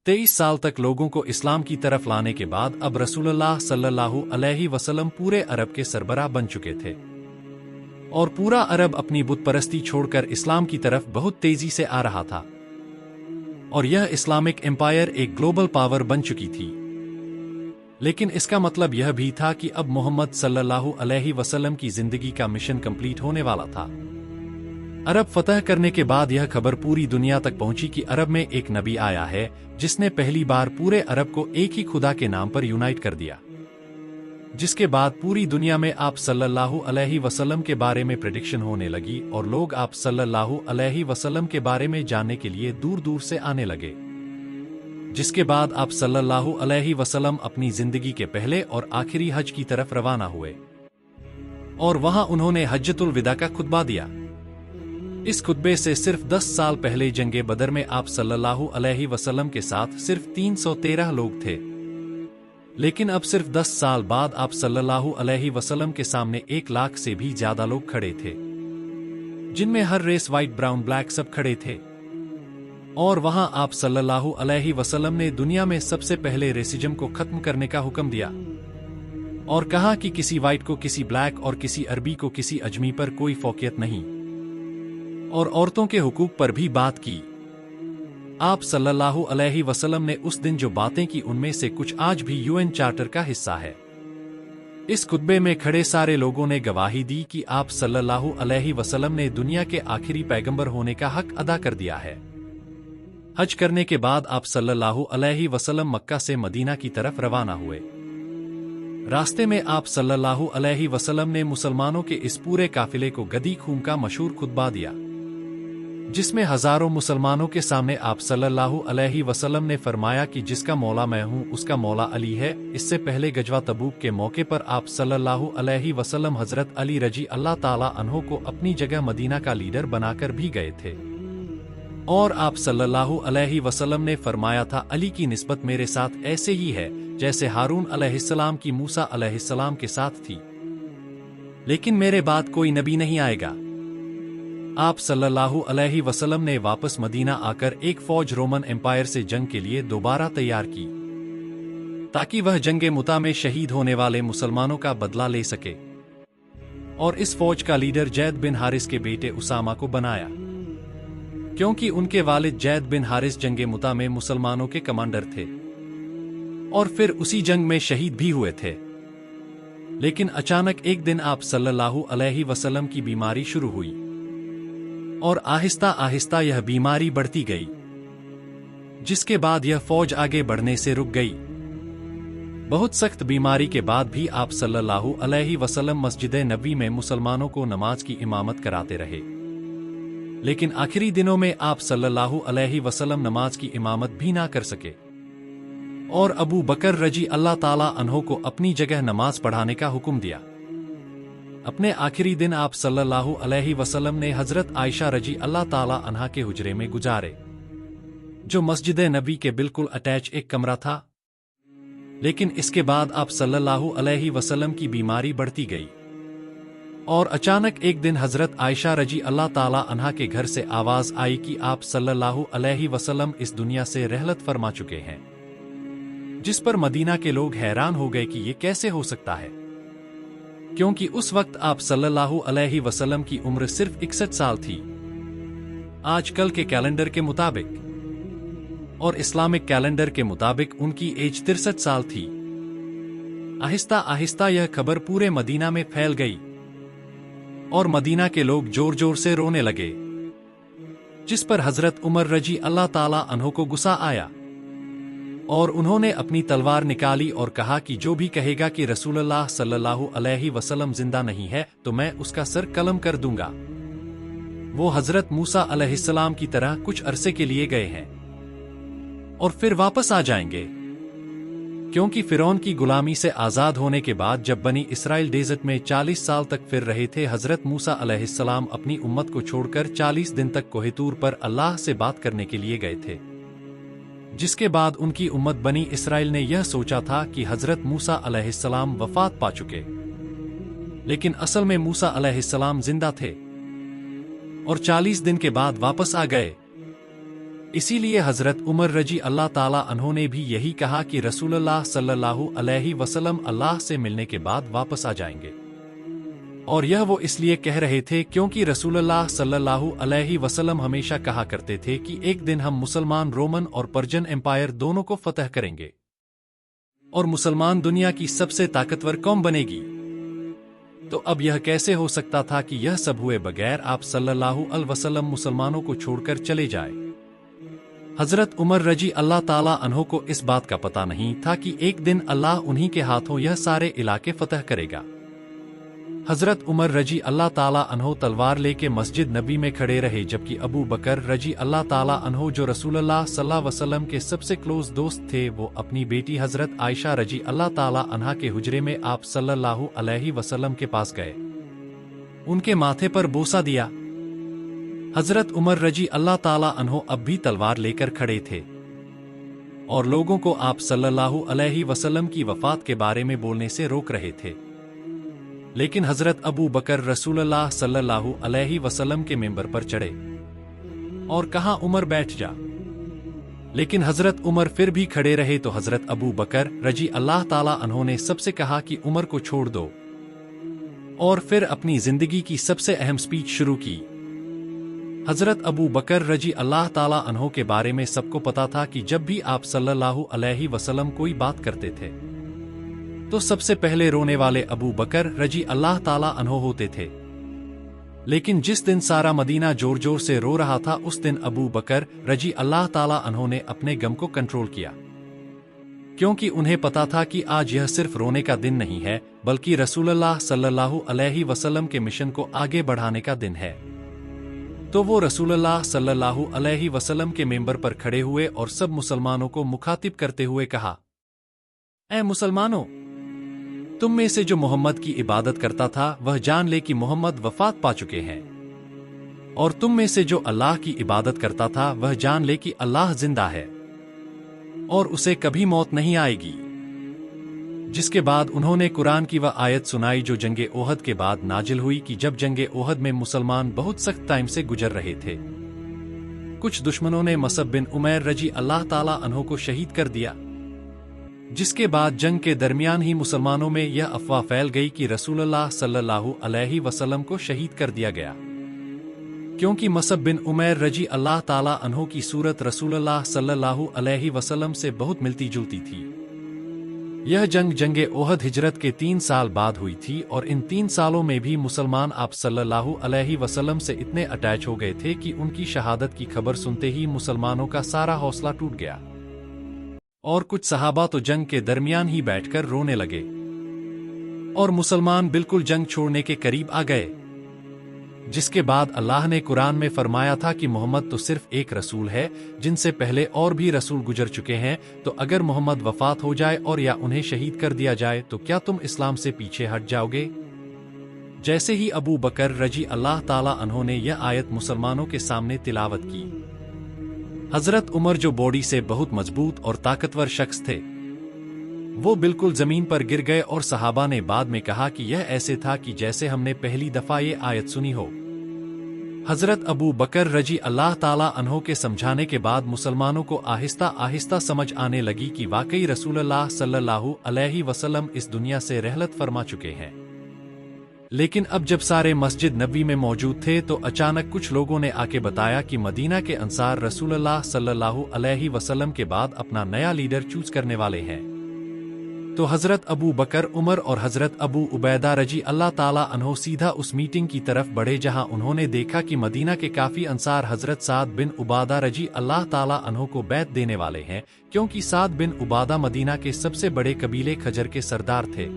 23 साल तक लोगों को इस्लाम की तरफ लाने के बाद अब रसूलुल्लाह सल्लल्लाहु अलैहि वसल्लम पूरे अरब के सरबराह बन चुके थे और पूरा अरब अपनी बुत परस्ती छोड़कर इस्लाम की तरफ बहुत तेजी से आ रहा था और यह इस्लामिक एम्पायर एक ग्लोबल पावर बन चुकी थी। लेकिन इसका मतलब यह भी था कि अब मोहम्मद सल्लल्लाहु अलैहि वसल्लम की जिंदगी का मिशन कंप्लीट होने वाला था। अरब फतह करने के बाद यह खबर पूरी दुनिया तक पहुंची कि अरब में एक नबी आया है जिसने पहली बार पूरे अरब को एक ही खुदा के नाम पर यूनाइट कर दिया, जिसके बाद पूरी दुनिया में आप सल्लल्लाहु अलैहि वसल्लम के बारे में प्रेडिक्शन होने लगी और लोग आप सल्लल्लाहु अलैहि वसल्लम के बारे में जानने के लिए दूर दूर से आने लगे, जिसके बाद आप सल्लल्लाहु अलैहि वसल्लम अपनी जिंदगी के पहले और आखिरी हज की तरफ रवाना हुए और वहां उन्होंने हज्जतुल विदा का खुतबा दिया। इस खुतबे से सिर्फ 10 साल पहले जंगे बदर में आप सल्लल्लाहु अलैहि वसल्लम के साथ सिर्फ 313 लोग थे, लेकिन अब सिर्फ 10 साल बाद आप सल्लल्लाहु अलैहि वसल्लम के सामने 1 लाख से भी ज्यादा लोग खड़े थे, जिनमें हर रेस व्हाइट ब्राउन ब्लैक सब खड़े थे। और वहां आप सल्लल्लाहु अलैहि वसल्लम ने दुनिया में सबसे पहले रेसिज्म को खत्म करने का हुक्म दिया और कहा कि किसी व्हाइट को किसी ब्लैक और किसी अरबी को किसी अजमी पर कोई फौकियत नहीं, और औरतों के हुकूक पर भी बात की। आप सल्लल्लाहु अलैहि वसल्लम ने उस दिन जो बातें की उनमें से कुछ आज भी यूएन चार्टर का हिस्सा है। इस खुतबे में खड़े सारे लोगों ने गवाही दी कि आप सल्लल्लाहु अलैहि वसल्लम ने दुनिया के आखिरी पैगंबर होने का हक अदा कर दिया है। हज करने के बाद आप सल्लल्लाहु अलैहि वसल्लम मक्का से मदीना की तरफ रवाना हुए। रास्ते में आप सल्लल्लाहु अलैहि वसल्लम ने मुसलमानों के इस पूरे काफिले को गदी खूम का मशहूर खुतबा दिया, जिसमें हजारों मुसलमानों के सामने आप सल्लल्लाहु अलैहि वसल्लम ने फरमाया कि जिसका मौला मैं हूं उसका मौला अली है। इससे पहले गजवा तबूक के मौके पर आप सल्लल्लाहु अलैहि वसल्लम हजरत अली रजी अल्लाह ताला अन्हो को अपनी जगह मदीना का लीडर बनाकर भी गए थे और आप सल्लल्लाहु अलैहि वसल्लम ने फरमाया था, अली की निस्बत मेरे साथ ऐसे ही है जैसे हारून अलैहिस्सलाम की मूसा अलैहिस्सलाम के साथ थी, लेकिन मेरे बाद कोई नबी नहीं आएगा। आप सल्लल्लाहु अलैहि वसल्लम ने वापस मदीना आकर एक फौज रोमन एम्पायर से जंग के लिए दोबारा तैयार की, ताकि वह जंगे मुता में शहीद होने वाले मुसलमानों का बदला ले सके, और इस फौज का लीडर जैद बिन हारिस के बेटे उसामा को बनाया, क्योंकि उनके वालिद जैद बिन हारिस जंगे मुता में मुसलमानों के कमांडर थे और फिर उसी जंग में शहीद भी हुए थे। लेकिन अचानक एक दिन आप सल्लल्लाहु अलैहि वसल्लम की बीमारी शुरू हुई और आहिस्ता आहिस्ता यह बीमारी बढ़ती गई, जिसके बाद यह फौज आगे बढ़ने से रुक गई। बहुत सख्त बीमारी के बाद भी आप सल्लल्लाहु अलैहि वसल्लम मस्जिद नबी में मुसलमानों को नमाज की इमामत कराते रहे, लेकिन आखिरी दिनों में आप सल्लल्लाहु अलैहि वसल्लम नमाज की इमामत भी ना कर सके और अबू बकर रजी अल्लाह ताला अन्हो को अपनी जगह नमाज पढ़ाने का हुक्म दिया। अपने आखिरी दिन आप सल्लल्लाहु अलैहि वसल्लम ने हजरत आयशा रजी अल्लाह ताला अन्हा के हुजरे में गुजारे, जो मस्जिद नबी के बिल्कुल अटैच एक कमरा था। लेकिन इसके बाद आप सल्लल्लाहु अलैहि वसल्लम की बीमारी बढ़ती गई और अचानक एक दिन हजरत आयशा रजी अल्लाह ताला अन्हा के घर से आवाज आई कि आप सल्लल्लाहु अलैहि वसल्लम इस दुनिया से रहलत फरमा चुके हैं, जिस पर मदीना के लोग हैरान हो गए कि ये कैसे हो सकता है, क्योंकि उस वक्त आप सल्लल्लाहु अलैहि वसल्लम की उम्र सिर्फ 61 साल थी आजकल के कैलेंडर के मुताबिक, और इस्लामिक कैलेंडर के मुताबिक उनकी एज 63 साल थी। आहिस्ता आहिस्ता यह खबर पूरे मदीना में फैल गई और मदीना के लोग जोर जोर से रोने लगे, जिस पर हजरत उमर रजी अल्लाह ताला अन्हो को गुस्सा आया और उन्होंने अपनी तलवार निकाली और कहा कि जो भी कहेगा कि रसूलुल्लाह सल्लल्लाहु अलैहि वसल्लम जिंदा नहीं है तो मैं उसका सर कलम कर दूंगा। वो हजरत मूसा अलैहिस्सलाम की तरह कुछ अरसे के लिए गए हैं और फिर वापस आ जाएंगे, क्योंकि फिरौन की गुलामी से आजाद होने के बाद जब बनी इसराइल डेजर्ट में 40 साल तक फिर रहे थे, हजरत मूसा अलैहिस्सलाम अपनी उम्मत को छोड़कर 40 दिन तक कोहितूर पर अल्लाह से बात करने के लिए गए थे, जिसके बाद उनकी उम्मत बनी इसराइल ने यह सोचा था कि हजरत मूसा अलैहिस्सलाम वफात पा चुके, लेकिन असल में मूसा अलैहिस्सलाम जिंदा थे और 40 दिन के बाद वापस आ गए। इसी लिए हजरत उमर रजी अल्लाह ताला अन्हो ने भी यही कहा कि रसूलुल्लाह सल्लल्लाहु अलैहि वसल्लम अल्लाह से मिलने के बाद वापस आ जाएंगे। और यह वो इसलिए कह रहे थे क्योंकि रसूलुल्लाह सल्लल्लाहु अलैहि वसल्लम हमेशा कहा करते थे कि एक दिन हम मुसलमान रोमन और पर्शियन एम्पायर दोनों को फतह करेंगे और मुसलमान दुनिया की सबसे ताकतवर कौम बनेगी। तो अब यह कैसे हो सकता था कि यह सब हुए बगैर आप सल्लल्लाहु अलैहि वसल्लम मुसलमानों को छोड़कर चले जाए। हजरत उमर रजी अल्लाह ताला अन्हो को इस बात का पता नहीं था कि एक दिन अल्लाह उन्हीं के हाथों यह सारे इलाके फतह करेगा। हजरत उमर रजी अल्लाह ताला अन्हो तलवार लेके मस्जिद नबी में खड़े रहे, जबकि अबू बकर रजी अल्लाह ताला अन्हो जो रसूलुल्लाह सल्लल्लाहु अलैहि वसल्लम के सबसे क्लोज दोस्त थे, वो अपनी बेटी हजरत आयशा रजी अल्लाह ताला अन्हा के हुजरे में आप सल्लल्लाहु अलैहि वसल्लम के पास गए, उनके माथे पर बोसा दिया। हजरत उमर रजी अल्लाह ताला अन्हो अब भी तलवार लेकर खड़े थे और लोगों को आप सल्लल्लाहु अलैहि वसल्लम की वफात के बारे में बोलने से रोक रहे थे। लेकिन हजरत अबू बकर रसूलुल्लाह सल्लल्लाहु अलैहि वसल्लम के मिंबर पर चढ़े और कहा, उमर बैठ जा। लेकिन हजरत उमर फिर भी खड़े रहे तो हजरत अबू बकर रजी अल्लाह ताला अन्हों ने सबसे कहा कि उमर को छोड़ दो, और फिर अपनी जिंदगी की सबसे अहम स्पीच शुरू की। हजरत अबू बकर रजी अल्लाह ताला अन्हों के बारे में सबको पता था कि जब भी आप सल्लल्लाहु अलैहि वसल्लम कोई बात करते थे तो सबसे पहले रोने वाले अबू बकर रजी अल्लाह ताला अन्हो होते थे। लेकिन जिस दिन सारा मदीना जोर जोर से रो रहा था, उस दिन अबू बकर रजी अल्लाह ताला अन्हो ने अपने गम को कंट्रोल किया, क्योंकि उन्हें पता था कि आज यह सिर्फ रोने का दिन नहीं है, बल्कि रसूलुल्लाह सल्लल्लाहु अलैहि वसल्लम के मिशन को आगे बढ़ाने का दिन है। तो वो रसूलुल्लाह सल्लल्लाहु अलैहि वसल्लम के मेंबर पर खड़े हुए और सब मुसलमानों को मुखातिब करते हुए कहा, ऐ मुसलमानों, तुम में से जो मोहम्मद की इबादत करता था वह जान ले कि मोहम्मद वफात पा चुके हैं, और तुम में से जो अल्लाह की इबादत करता था वह जान ले कि अल्लाह जिंदा है और उसे कभी मौत नहीं आएगी। जिसके बाद उन्होंने कुरान की वह आयत सुनाई जो जंगे ओहद के बाद नाजिल हुई कि जब जंगे ओहद में मुसलमान बहुत सख्त टाइम से गुजर रहे थे, कुछ दुश्मनों ने मसअब बिन उमैर रजी अल्लाह ताला अन्हो को शहीद कर दिया, जिसके बाद जंग के दरमियान ही मुसलमानों में यह अफवाह फैल गई कि रसूलुल्लाह सल्लल्लाहु अलैहि वसल्लम को शहीद कर दिया गया, क्योंकि मसअब बिन उमैर रजी अल्लाह ताला अन्हो की सूरत रसूलुल्लाह सल्लल्लाहु अलैहि वसल्लम से बहुत मिलती जुलती थी। यह जंग जंगे ओहद हिजरत के 3 साल बाद हुई थी, और इन 3 सालों में भी मुसलमान आप सल्लल्लाहु अलैहि वसल्लम से इतने अटैच हो गए थे कि उनकी शहादत की खबर सुनते ही मुसलमानों का सारा हौसला टूट गया, और कुछ सहाबा तो जंग के दरमियान ही बैठकर रोने लगे, और मुसलमान बिल्कुल जंग छोड़ने के करीब आ गए। जिसके बाद अल्लाह ने कुरान में फरमाया था कि मोहम्मद तो सिर्फ एक रसूल है, जिनसे पहले और भी रसूल गुजर चुके हैं, तो अगर मोहम्मद वफात हो जाए और या उन्हें शहीद कर दिया जाए तो क्या तुम इस्लाम से पीछे हट जाओगे? जैसे ही अबू बकर रजी अल्लाह ताला अन्हों ने यह आयत मुसलमानों के सामने तिलावत की, हजरत उमर जो बॉडी से बहुत मजबूत और ताकतवर शख्स थे, वो बिल्कुल जमीन पर गिर गए, और सहाबा ने बाद में कहा कि यह ऐसे था कि जैसे हमने पहली दफा ये आयत सुनी हो। हजरत अबू बकर रजी अल्लाह ताला अन्हों के समझाने के बाद मुसलमानों को आहिस्ता आहिस्ता समझ आने लगी कि वाकई रसूलुल्लाह सल्लल्लाहु अलैहि वसल्लम इस दुनिया से रहलत फरमा चुके हैं। लेकिन अब जब सारे मस्जिद नबी में मौजूद थे तो अचानक कुछ लोगों ने आके बताया कि मदीना के अंसार रसूलुल्लाह सल्लल्लाहु अलैहि वसल्लम के बाद अपना नया लीडर चूज करने वाले हैं। तो हजरत अबू बकर उमर और हजरत अबू उबैदा रजी अल्लाह ताला अन्हो सीधा उस मीटिंग की तरफ बढ़े जहां उन्होंने देखा कि मदीना के काफी अंसार हजरत साद बिन उबादा रजी अल्लाह ताला अन्हो को बैत देने वाले हैं, क्योंकि साद बिन उबादा मदीना के सबसे बड़े कबीले खजर के सरदार थे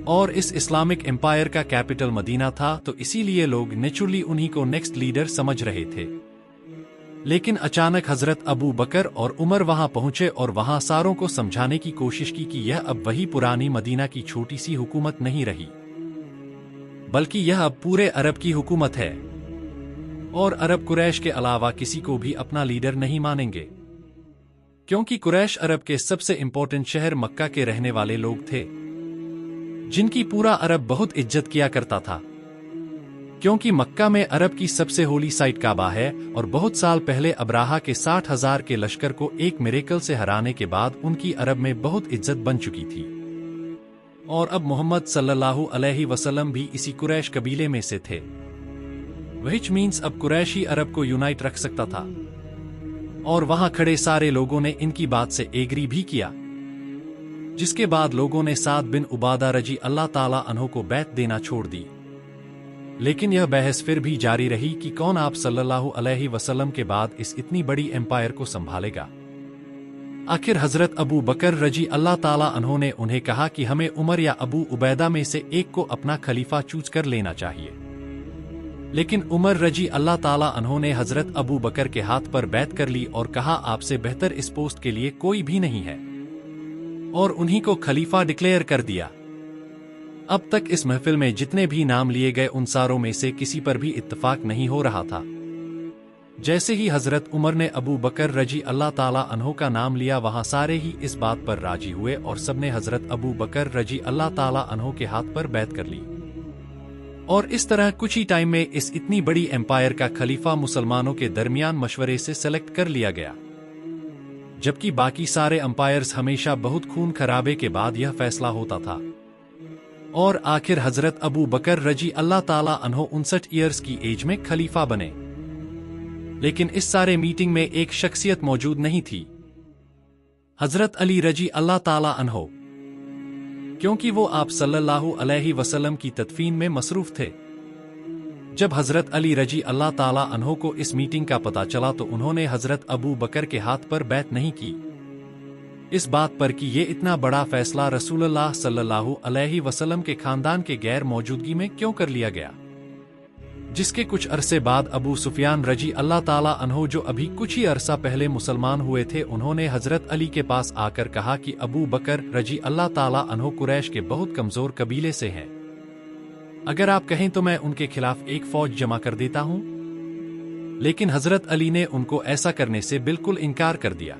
और इस इस्लामिक एम्पायर का कैपिटल मदीना था, तो इसीलिए लोग नेचुरली उन्हीं को नेक्स्ट लीडर समझ रहे थे। लेकिन अचानक हजरत अबू बकर और उमर वहां पहुंचे और वहां सारों को समझाने की कोशिश की कि यह अब वही पुरानी मदीना की छोटी सी हुकूमत नहीं रही, बल्कि यह अब पूरे अरब की हुकूमत है, और अरब कुरैश के अलावा किसी को भी अपना लीडर नहीं मानेंगे, क्योंकि कुरैश अरब के सबसे इंपॉर्टेंट शहर मक्का के रहने वाले लोग थे, जिनकी पूरा अरब बहुत इज्जत किया करता था। क्योंकि मक्का में अरब की सबसे होली साइट काबा है और बहुत साल पहले अब्राहा के 60,000 के लश्कर को एक मिरेकल से हराने के बाद उनकी अरब में बहुत इज्जत बन चुकी थी। और अब मोहम्मद सल्लल्लाहु अलैहि वसल्लम भी इसी कुरैश कबीले में से थे, व्हिच मीन्स अब कुरैश ही अरब को यूनाइट रख सकता था। और वहां खड़े सारे लोगों ने इनकी बात से एग्री भी किया, जिसके बाद लोगों ने साद बिन उबादा रजी अल्लाह ताला अन्हो को बैत देना छोड़ दी। लेकिन यह बहस फिर भी जारी रही कि कौन आप सल्लल्लाहु अलैहि वसल्लम के बाद इस इतनी बड़ी एम्पायर को संभालेगा। आखिर हजरत अबू बकर रजी अल्लाह ताला अन्हो ने उन्हें कहा कि हमें उमर या अबू उबैदा में से एक को अपना खलीफा चूज कर लेना चाहिए। लेकिन उमर रजी अल्लाह ताला अन्हो ने हजरत अबू बकर के हाथ पर बैत कर ली और कहा, आपसे बेहतर इस पोस्ट के लिए कोई भी नहीं है, और उन्हीं को खलीफा डिक्लेयर कर दिया। अब तक इस महफिल में जितने भी नाम लिए गए उन सारों में से किसी पर भी इत्तेफाक नहीं हो रहा था। जैसे ही हजरत उमर ने अबू बकर रजी अल्लाह ताला अन्हो का नाम लिया, वहां सारे ही इस बात पर राजी हुए और सबने हजरत अबू बकर रजी अल्लाह ताला अन्हो के हाथ पर बैत कर ली। और इस तरह कुछ ही टाइम में इस इतनी बड़ी एम्पायर का खलीफा मुसलमानों के दरमियान मशवरे से सेलेक्ट कर लिया गया, जबकि बाकी सारे अंपायर्स हमेशा बहुत खून खराबे के बाद यह फैसला होता था। और आखिर हजरत अबू बकर रजी अल्लाह ताला अन्हो 59 ईयर्स की एज में खलीफा बने। लेकिन इस सारे मीटिंग में एक शख्सियत मौजूद नहीं थी, हजरत अली रजी अल्लाह ताला अन्हो, क्योंकि वो आप सल्लल्लाहु अलैहि वसल्लम की तदफीन में मसरूफ थे। जब हजरत अली रजी अल्लाह ताला अन्हो को इस मीटिंग का पता चला तो उन्होंने हजरत अबू बकर के हाथ पर बैत नहीं की, इस बात पर कि ये इतना बड़ा फैसला रसूलुल्लाह सल्लल्लाहु अलैहि वसल्लम के खानदान के गैर मौजूदगी में क्यों कर लिया गया। जिसके कुछ अरसे बाद अबू सुफियान रजी अल्लाह ताला अन्हो, जो अभी कुछ ही अरसा पहले मुसलमान हुए थे, उन्होंने हजरत अली के पास आकर कहा कि अबू बकर रजी अल्लाह ताला अन्हो कुरैश के बहुत कमजोर कबीले से हैं, अगर आप कहें तो मैं उनके खिलाफ एक फौज जमा कर देता हूं। लेकिन हजरत अली ने उनको ऐसा करने से बिल्कुल इनकार कर दिया।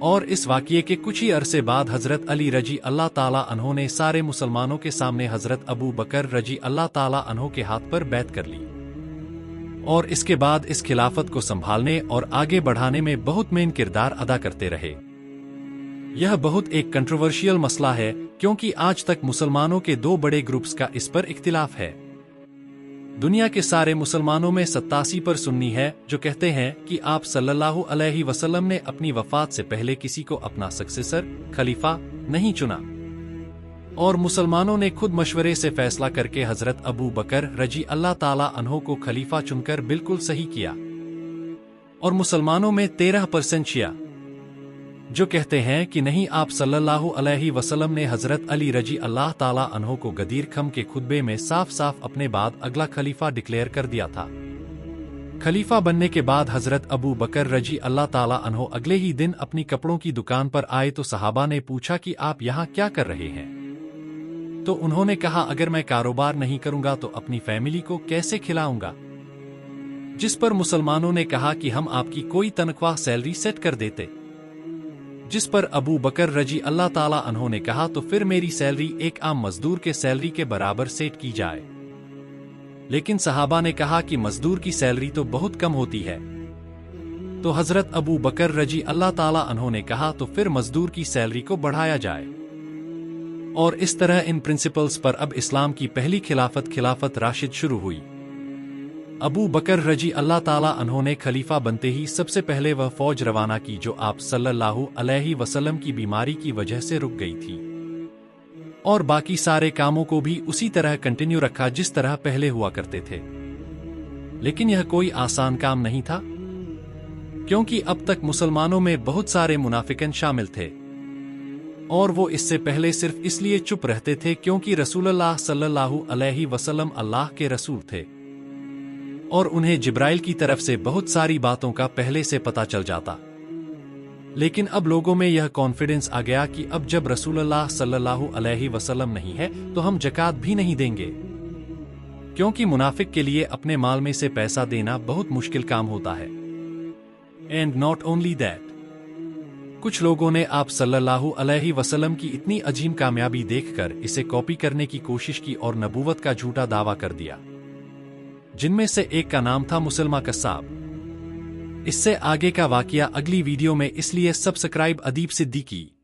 और इस वाक़ये के कुछ ही अरसे बाद हजरत अली रजी अल्लाह ताला अन्हो ने सारे मुसलमानों के सामने हजरत अबू बकर रजी अल्लाह ताला अन्हो के हाथ पर बैत कर ली, और इसके बाद इस खिलाफत को संभालने और आगे बढ़ाने में बहुत मेन किरदार अदा करते रहे। यह बहुत एक कंट्रोवर्शियल मसला है, क्योंकि आज तक मुसलमानों के दो बड़े ग्रुप्स का इस पर इख्तिलाफ है। दुनिया के सारे मुसलमानों में 87% सुन्नी है, जो कहते हैं कि आप सल्लल्लाहु अलैहि वसल्लम ने अपनी वफात से पहले किसी को अपना सक्सेसर खलीफा नहीं चुना, और मुसलमानों ने खुद मशवरे से फैसला करके हजरत अबू बकर रजी अल्लाह ताला अन्हो को खलीफा चुनकर बिल्कुल सही किया। और मुसलमानों में 13% शिया, जो कहते हैं कि नहीं, आप सल्लल्लाहु अलैहि वसल्लम ने हजरत अली रजी अल्लाह ताला अन्हो को गदीर खम के खुतबे में साफ साफ अपने बाद अगला खलीफा डिक्लेयर कर दिया था। खलीफा बनने के बाद हजरत अबू बकर रजी अल्लाह ताला अन्हो अगले ही दिन अपनी कपड़ों की दुकान पर आए तो सहाबा ने पूछा कि आप यहाँ क्या कर रहे हैं। तो उन्होंने कहा, अगर मैं कारोबार नहीं करूंगा तो अपनी फैमिली को कैसे खिलाऊंगा। जिस पर मुसलमानों ने कहा कि हम आपकी कोई तनख्वाह सैलरी सेट कर देते। जिस पर अबू बकर रजी अल्लाह ताला अन्हो ने कहा, तो फिर मेरी सैलरी एक आम मजदूर के सैलरी के बराबर सेट की जाए। लेकिन सहाबा ने कहा कि मजदूर की सैलरी तो बहुत कम होती है। तो हजरत अबू बकर रजी अल्लाह ताला अन्हो ने कहा, तो फिर मजदूर की सैलरी को बढ़ाया जाए। और इस तरह इन प्रिंसिपल्स पर अब इस्लाम की पहली खिलाफत राशिद शुरू हुई। अबू बकर रजी अल्लाह ताला अन्हो ने खलीफा बनते ही सबसे पहले वह फौज रवाना की जो आप सल्लल्लाहु अलैहि वसल्लम की बीमारी की वजह से रुक गई थी, और बाकी सारे कामों को भी उसी तरह कंटिन्यू रखा जिस तरह पहले हुआ करते थे। लेकिन यह कोई आसान काम नहीं था, क्योंकि अब तक मुसलमानों में बहुत सारे मुनाफिकन शामिल थे, और वो इससे पहले सिर्फ इसलिए चुप रहते थे क्योंकि रसूलुल्लाह सल्लल्लाहु अलैहि वसल्लम अल्लाह के रसूल थे, और उन्हें जिब्राइल की तरफ से बहुत सारी बातों का पहले से पता चल जाता। लेकिन अब लोगों में यह कॉन्फिडेंस आ गया कि अब जब रसूलुल्लाह सल्लल्लाहु अलैहि वसल्लम नहीं है तो हम ज़कात भी नहीं देंगे, क्योंकि मुनाफिक के लिए अपने माल में से पैसा देना बहुत मुश्किल काम होता है। एंड नॉट ओनली दैट, कुछ लोगों ने आप सल्लल्लाहु अलैहि वसल्लम की इतनी अजीम कामयाबी देखकर इसे कॉपी करने की कोशिश की और नबूवत का झूठा दावा कर दिया। जिन में से एक का नाम था मुसलमा कसाब। इससे आगे का वाकया अगली वीडियो में, इसलिए सब्सक्राइब अदीब सिद्दीकी।